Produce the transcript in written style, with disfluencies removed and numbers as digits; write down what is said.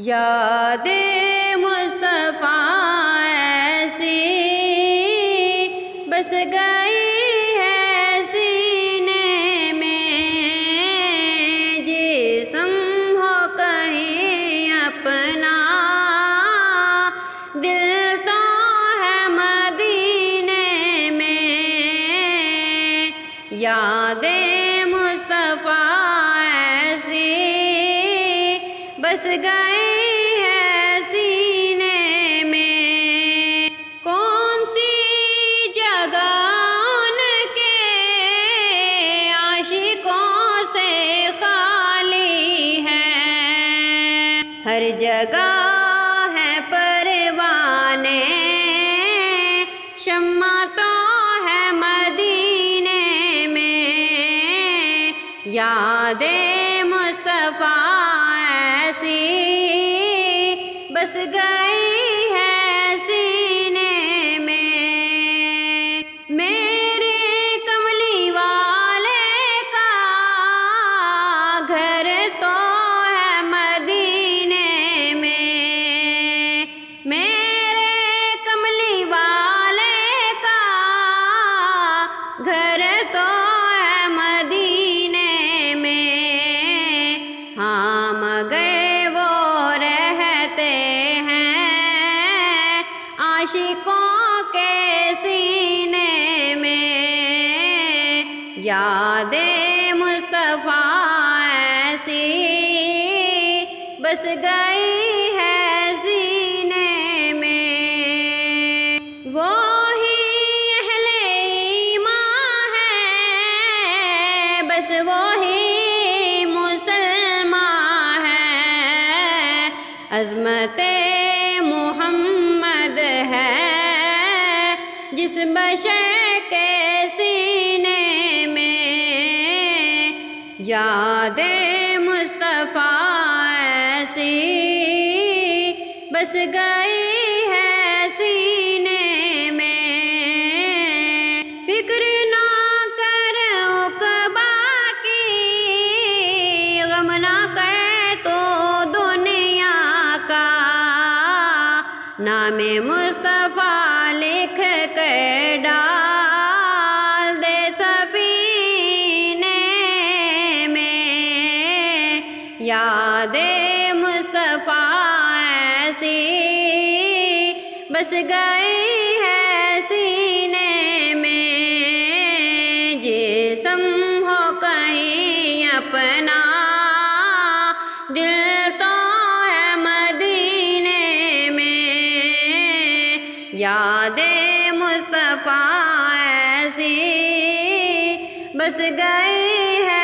یاد مصطفیٰ ایسی بس گئی ہے سینے میں، جسم ہو کہیں اپنا دل تو ہے مدینے میں۔ یاد مصطفیٰ ایسی بس گئی ہے سینے میں، کون سی جگہ ان کے عاشقوں سے خالی ہے، ہر جگہ ہے پروانے، شمع تو ہے مدینے میں۔ یاد مصطفیٰ ایسی بس گئی ہے سینے میں، میرے کملی والے کا گھر تو ہے مدینے میں، میرے کملی والے کا گھر تو ہے مدینے میں۔ ہاں مگر عاشقوں کے سینے میں، یاد مصطفیٰ ایسی بس گئی ہے سینے میں۔ وہی اہل ایمان ہے، بس وہی مسلمان ہے، عظمت محمد ہے جس بشر کے سینے میں۔ یاد مصطفیٰ ایسی بس گئی ہے سینے میں، فکر نہ کر عقبا کی، غم نہ کر تو دنیا کا، نام مصطفیٰ لکھ کر ڈال دے سفینے میں۔ یاد مصطفیٰ ایسی بس گئی ہے سینے میں، جسم ہو کہیں اپنا دل تو ہے مدینے میں۔ یاد مصطفیٰ ایسی بس گئی ہے